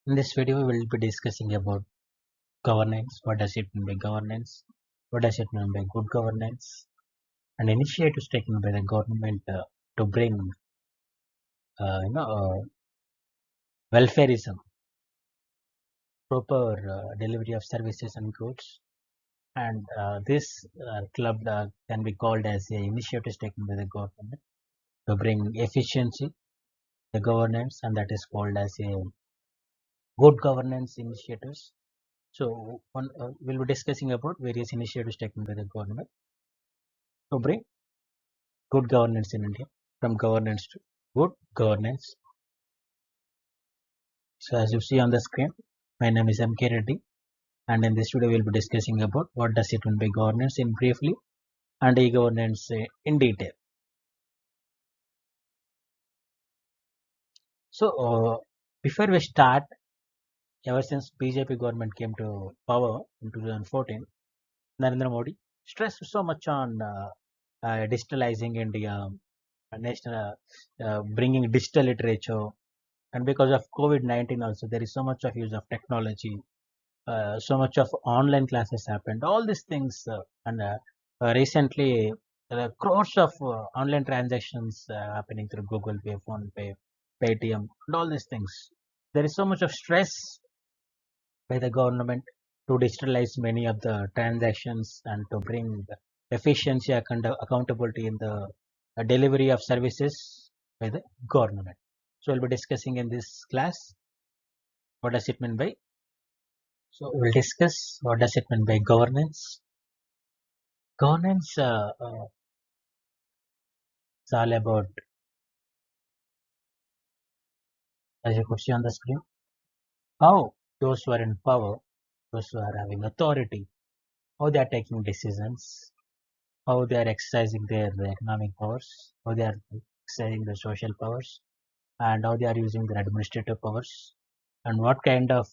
In this video, we will be discussing about governance. What does it mean by governance? What does it mean by good governance? And initiatives taken by the government to bring, uh, you know, uh, welfareism, proper delivery of services and goods. And this club can be called as a initiatives taken by the government to bring efficiency, the governance, and that is called as a good governance initiatives. So, we'll be discussing about various initiatives taken by the government to bring good governance in India, from governance to good governance. So as you see on the screen, my name is MK Reddy, and in this video we'll be discussing about what does it mean by governance in briefly and e-governance in detail. So before we start, ever since BJP government came to power in 2014, Narendra Modi stressed so much on digitalizing India, bringing digital literature, and because of COVID-19 also there is so much of use of technology, so much of online classes happened, all these things, and recently crores of online transactions happening through Google Pay, Phone Pay, Paytm, and all these things. There is so much of stress by the government to digitalize many of the transactions and to bring efficiency, accountability in the delivery of services by the government. So we'll be discussing in this class what does it mean by. So we'll discuss what does it mean by governance. Governance is all about, as you could see on the screen, how those who are in power, those who are having authority, how they are taking decisions, how they are exercising their economic powers, how they are exercising their social powers, and how they are using their administrative powers, and what kind of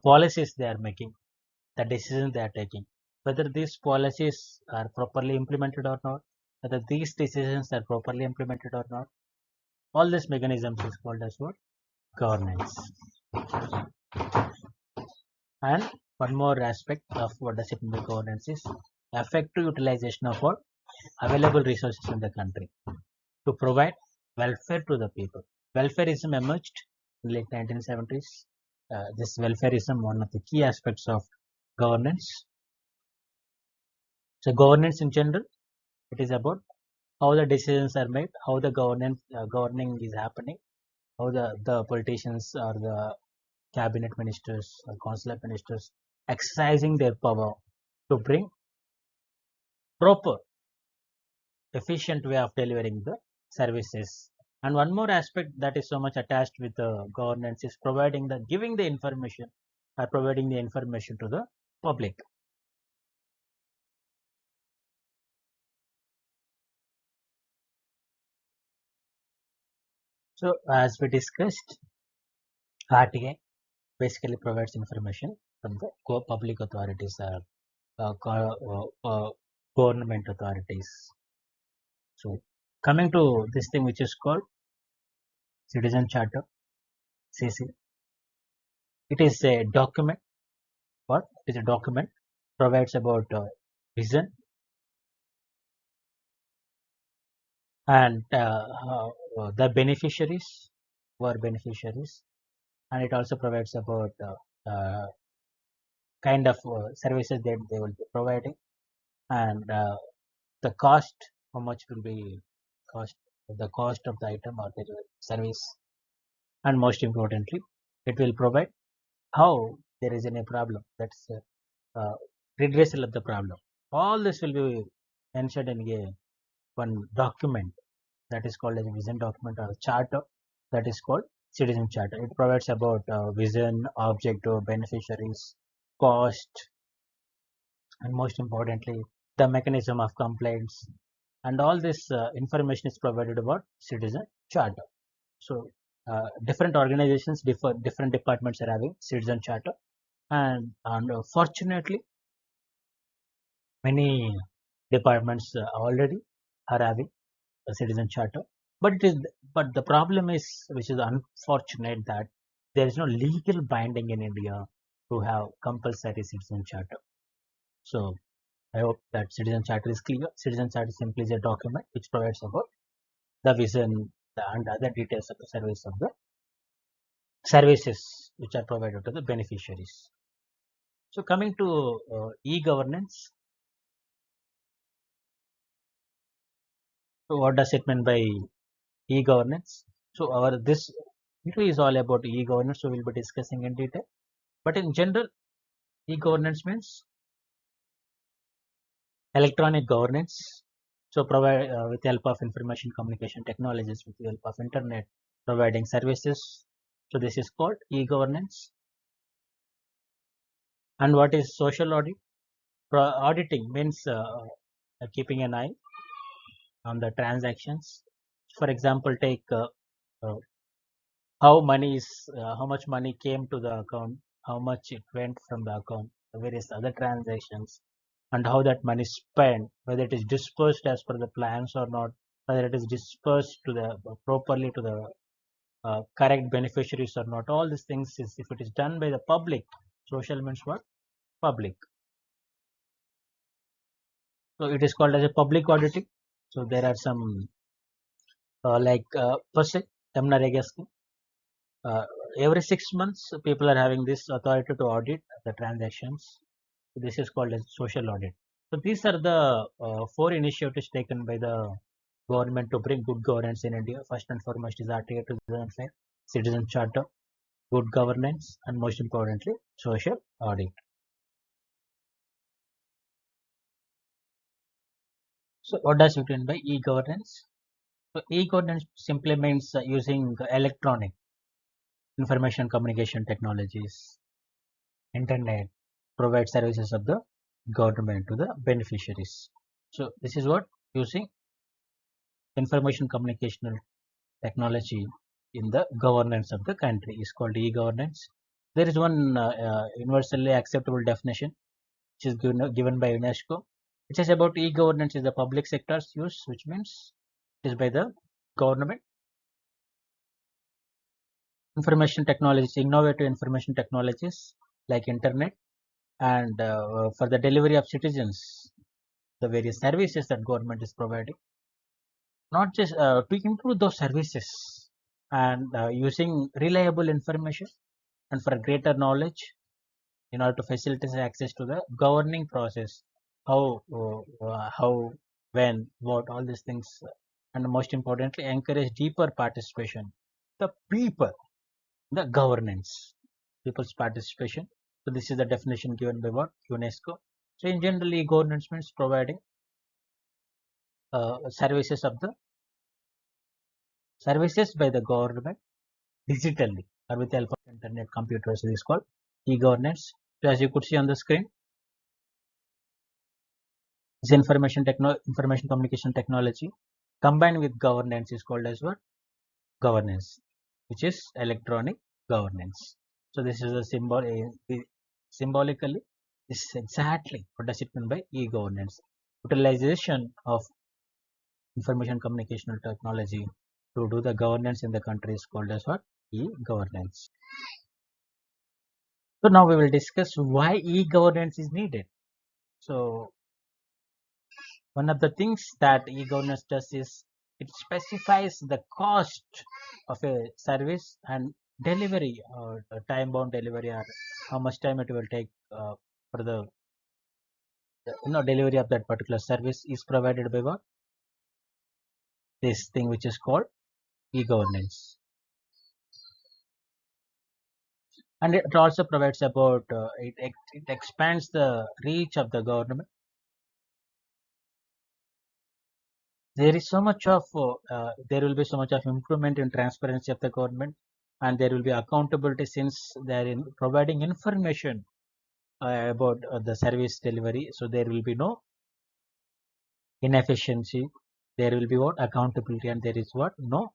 policies they are making, the decisions they are taking, whether these policies are properly implemented or not, whether these decisions are properly implemented or not. All these mechanisms is called as what? Governance. And one more aspect of what does it mean by governance is effective utilization of what available resources in the country to provide welfare to the people. Welfareism emerged in late 1970s. This welfareism, one of the key aspects of governance. So governance in general, it is about how the decisions are made, how the governing is happening, how the politicians or the cabinet ministers or consular ministers exercising their power to bring proper, efficient way of delivering the services. And one more aspect that is so much attached with the governance is giving the information or providing the information to the public. So as we discussed, RTA basically provides information from the public authorities or government authorities. So coming to this thing which is called Citizen Charter, CC, it is a document. What is a document? Provides about vision and the beneficiaries who are beneficiaries, and it also provides about kind of services that they will be providing, and the cost, how much will be cost, the cost of the item or the service, and most importantly, it will provide how there is any problem, that's redressal of the problem. All this will be mentioned in one document that is called as a vision document or a charter, that is called citizen charter. It provides about vision, objective, beneficiaries, cost, and most importantly the mechanism of complaints, and all this information is provided about citizen charter. So different organizations, different departments are having citizen charter, and fortunately many departments already are having a citizen charter. But the problem is, which is unfortunate, that there is no legal binding in India to have compulsory citizen charter. So I hope that citizen charter is clear. Citizen charter simply is a document which provides about the vision and other details of the service of the services which are provided to the beneficiaries. So coming to e-governance, so what does it mean by e-governance? So our this video is all about e-governance, so we'll be discussing in detail. But in general, e-governance means electronic governance. So provide with the help of information communication technologies, with the help of internet, providing services. So this is called e-governance. And what is social audit? Auditing means keeping an eye on the transactions. For example, take uh, how much money came to the account, how much it went from the account, various other transactions, and how that money is spent, whether it is dispersed as per the plans or not, whether it is dispersed to the properly to the correct beneficiaries or not. All these things is if it is done by the public. Social means what? Public. So it is called as a public auditing. So there are some like first MNREGA scheme. Every 6 months, people are having this authority to audit the transactions. This is called as social audit. So these are the four initiatives taken by the government to bring good governance in India. First and foremost is Article 2005, Citizen Charter, good governance, and most importantly, social audit. So what does it mean by e-governance? So e-governance simply means using electronic information communication technologies, internet, provide services of the government to the beneficiaries. So this is what using information communication technology in the governance of the country is called e-governance. There is one universally acceptable definition which is given by UNESCO. It says about e-governance is the public sector's use, which means it is by the government. Information technologies, innovative information technologies like internet, and for the delivery of citizens, the various services that government is providing, not just to improve those services and using reliable information and for greater knowledge in order to facilitate access to the governing process, how, when, what, all these things, and most importantly, encourage deeper participation. The people, the governance, people's participation. So this is the definition given by what UNESCO. So in generally, governance means providing services of the services by the government digitally or with the help of internet computers. It is called e-governance. So as you could see on the screen, this information communication technology combined with governance is called as what? Governance, which is electronic governance. So this is a symbol. Symbolically, this is exactly what does it mean by e-governance. Utilization of information communication technology to do the governance in the country is called as what? E-governance. So now we will discuss why e-governance is needed. So one of the things that e-governance does is it specifies the cost of a service and delivery or time-bound delivery, or how much time it will take for the delivery of that particular service is provided by what? This thing which is called e-governance. And it also provides about it expands the reach of the government. There is so much of there will be so much of improvement in transparency of the government, and there will be accountability since they are in providing information about the service delivery. So there will be no inefficiency. There will be what? Accountability, and there is what? No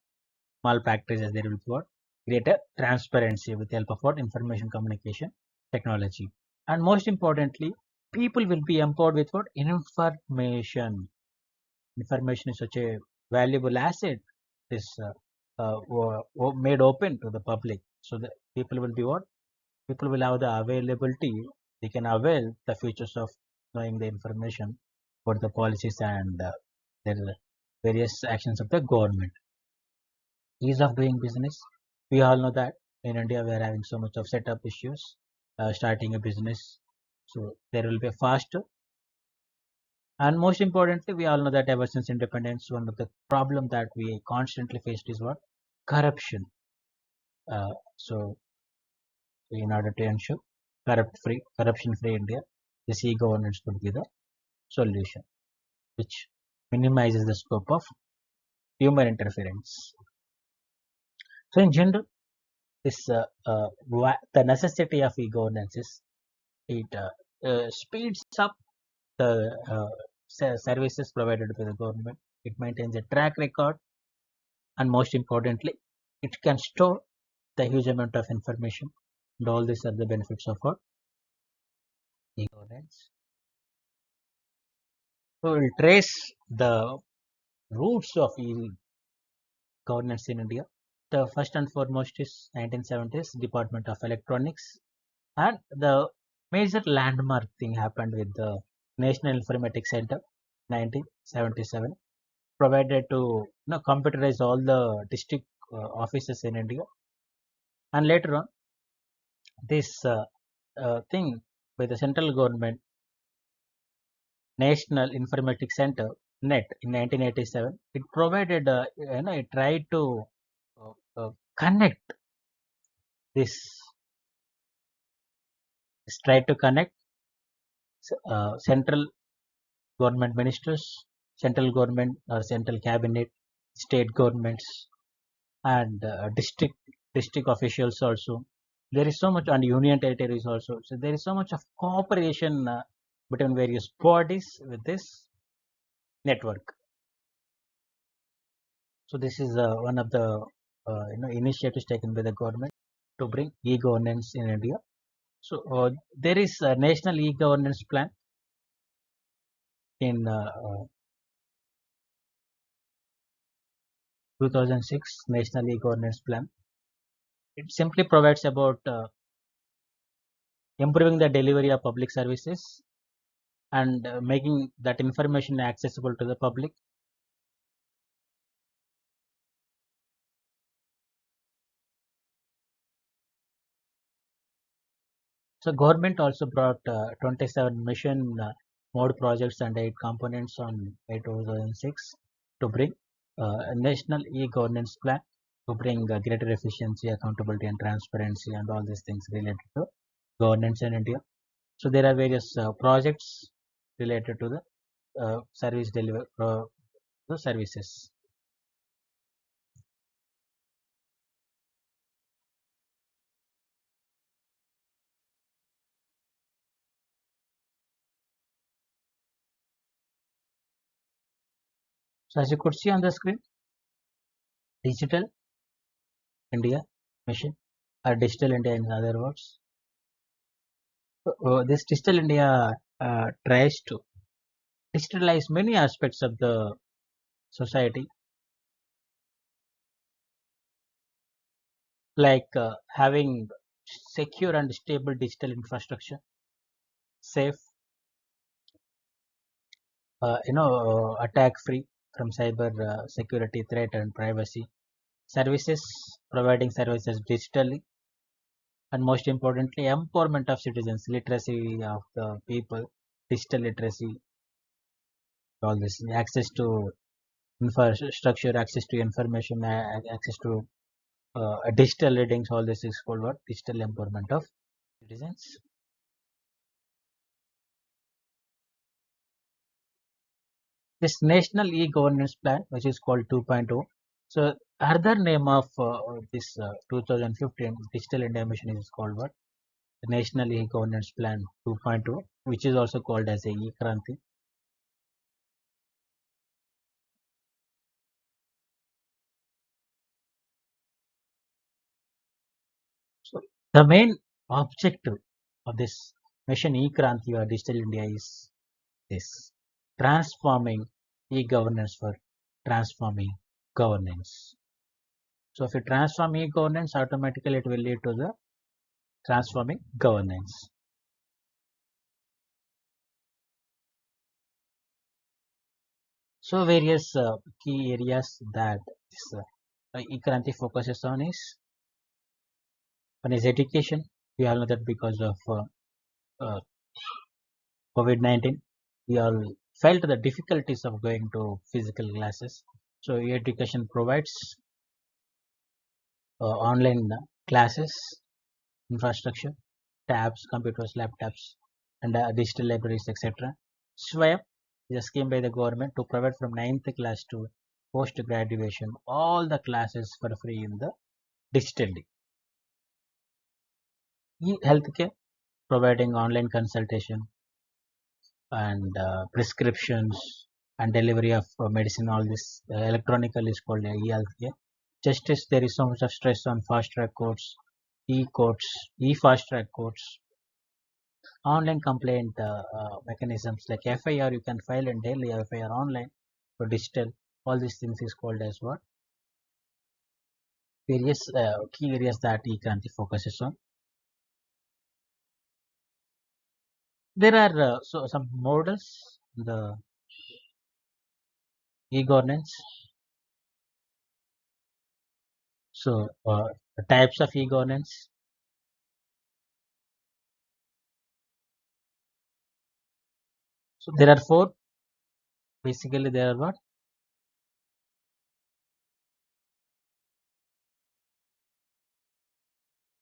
malpractices. There will be what? Greater transparency with the help of what? Information communication technology. And most importantly, people will be empowered with what? Information. Information is such a valuable asset. Is made open to the public. So People will be what? People will have the availability. They can avail the features of knowing the information about the policies and their various actions of the government. Ease of doing business. We all know that in India we are having so much of setup issues, starting a business. So there will be a faster. And most importantly, we all know that ever since independence, one of the problem that we constantly faced is what? Corruption. So in order to ensure corruption-free India, this e-governance would be the solution, which minimizes the scope of human interference. So in general, this the necessity of e-governance is it speeds up the services provided by the government. It maintains a track record, and most importantly, it can store the huge amount of information. And all these are the benefits of our e-governance. So we'll trace the roots of e-governance in India. The first and foremost is 1970s Department of Electronics, and the major landmark thing happened with the National Informatics Center 1977, provided to computerize all the district offices in India. And later on, this thing by the central government, National Informatics Center (NET) in 1987, it provided it tried to uh, connect this, tried to connect central government ministers, central government or central cabinet, state governments, and district officials also. There is so much, and union territories also. So there is so much of cooperation between various bodies with this network. So this is one of the initiatives taken by the government to bring e-governance in India. So there is a national e-governance plan in 2006 National e-governance plan. It simply provides about improving the delivery of public services and making that information accessible to the public. So government also brought 27 mission mode projects and 8 components on 2006 to bring a national e-governance plan to bring greater efficiency, accountability, and transparency, and all these things related to governance in India. So there are various projects related to the service deliver the services. So as you could see on the screen, Digital India mission, or Digital India in other words. This Digital India tries to digitalize many aspects of the society, like having secure and stable digital infrastructure, safe, attack free from cyber security threat and privacy, services, providing services digitally, and most importantly, empowerment of citizens, literacy of the people, digital literacy, all this, access to infrastructure, access to information, access to digital readings, all this is called what? Digital empowerment of citizens. This National E-Governance Plan, which is called 2.0. So, other name of this 2015 Digital India Mission is called what? The National E-Governance Plan 2.0, which is also called as a E-Kranti. So, the main objective of this mission E-Kranti or Digital India is this: transforming e-governance for transforming governance. So if you transform e-governance, automatically it will lead to the transforming governance. So various key areas that this e-Kranti focuses on is one is education. We all know that because of uh, COVID-19, we all felt the difficulties of going to physical classes. So education provides online classes, infrastructure, tabs, computers, laptops, and digital libraries, etc. Swayam is a scheme by the government to provide from ninth class to post graduation all the classes for free in the digitally. E-healthcare providing online consultation and prescriptions and delivery of medicine. All this electronically is called e-healthcare. Just as there is so much of stress on fast track courts, e-courts, e-fast track courts, online complaint mechanisms like FIR, you can file in daily FIR online or digital. All these things is called as what? Various key areas that e-Kranti focuses on. There are some models in the e-governance. So the types of e-governance. So there are four. Basically, there are what?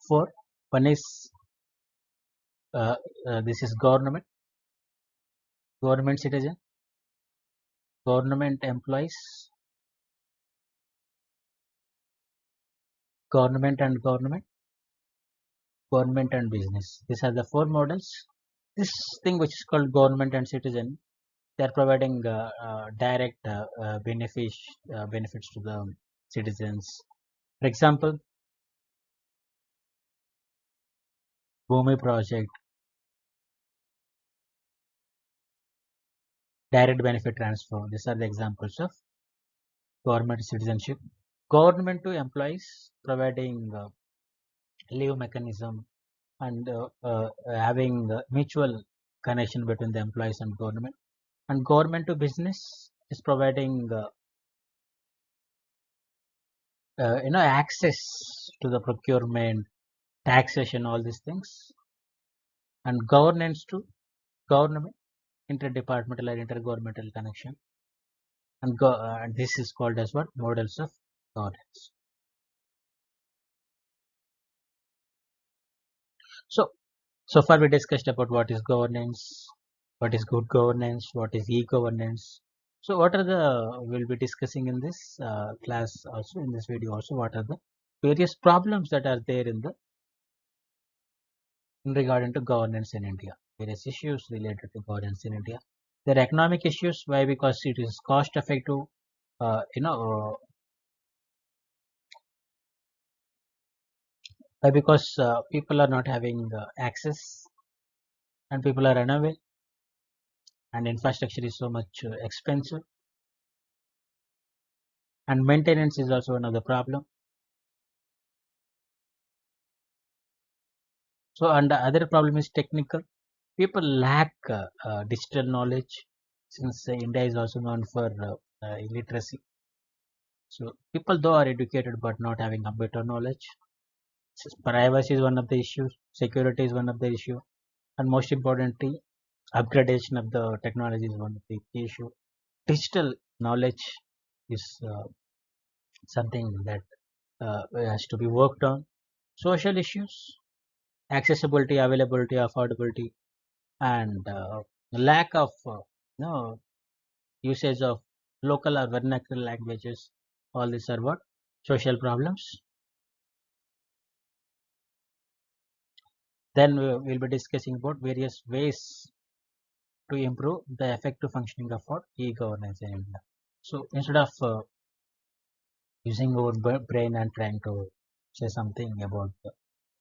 Four. One is uh, this is government citizen, government employees, government and government and business. These are the four models. This thing which is called government and citizen, they are providing direct benefits to the citizens. For example, Bhumi project, direct benefit transfer. These are the examples of government citizenship. Government to employees providing leave mechanism and having mutual connection between the employees and government. And government to business is providing access to the procurement, taxation, all these things. And governance to government, interdepartmental or intergovernmental connection. And this is called as what? Models of governance. So so far we discussed about what is governance, what is good governance, what is e-governance. So what are the, we'll be discussing in this class also, in this video also, what are the various problems that are there in regarding to governance in India, various issues related to governance in India. There are economic issues. Why? Because it is cost effective, uh, you know, why? Because people are not having access and people are unaware and infrastructure is so much expensive and maintenance is also one of the problem. So, and the other problem is technical. People lack digital knowledge since India is also known for illiteracy. So, people though are educated but not having computer knowledge. Privacy is one of the issues. Security is one of the issue, and most importantly, upgradation of the technology is one of the key issue. Digital knowledge is something that has to be worked on. Social issues, accessibility, availability, affordability, and lack of no usage of local or vernacular languages. All these are what? Social problems. Then we'll be discussing about various ways to improve the effective functioning of what? E-governance in India. So instead of using our brain and trying to say something about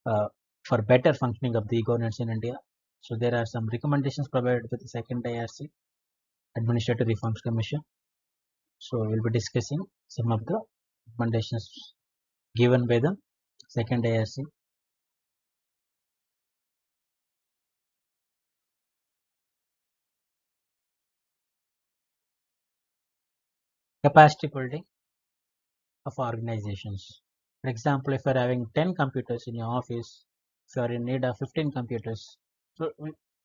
uh, for better functioning of the e-governance in India, so there are some recommendations provided with the second IRC, Administrative Reforms Commission. So we'll be discussing some of the recommendations given by the second IRC. capacity building of organizations. For example, if you're having 10 computers in your office, if you're in need of 15 computers, so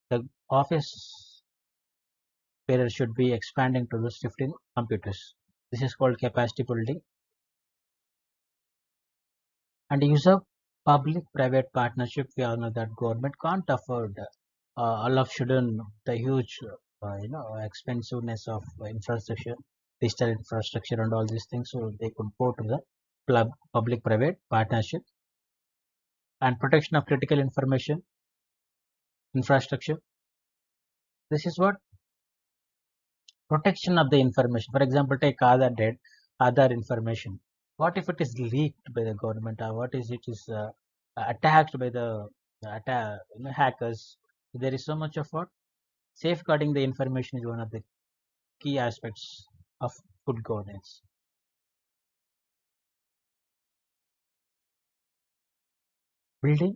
the office period should be expanding to those 15 computers. This is called capacity building. And use of public-private partnership. We all know that government can't afford all of Sudan, the huge, expensiveness of infrastructure, digital infrastructure, and all these things. So they could go to the public-private partnership and protection of critical information infrastructure. This is what protection of the information. For example, take Aadhaar information. What if it is leaked by the government, or what is it is attacked by the hackers? There is so much of what safeguarding the information is one of the key aspects of good governance. Building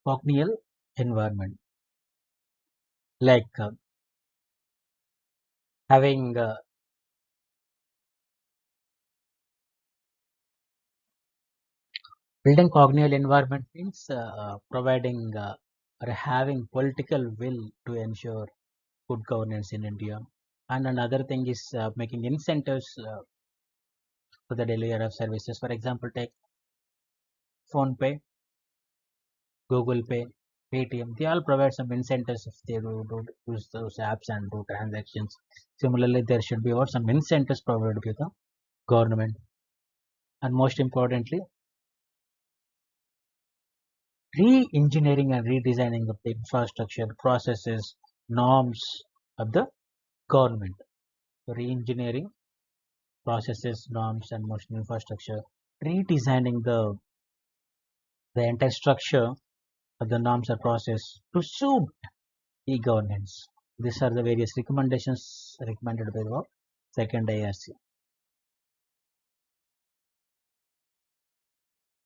congenial environment, like having building congenial environment means providing or having political will to ensure good governance in India. And another thing is making incentives for the delivery of services. For example, take phone pay, Google Pay, Paytm. They all provide some incentives if they do use those apps and do transactions. Similarly, there should be what some incentives provided by the government. And most importantly, re-engineering and redesigning of the infrastructure, processes, norms of the government. Re-engineering processes, norms, and motion infrastructure. Redesigning the entire structure of the norms or process to suit e-governance. These are the various recommendations recommended by the second IRC.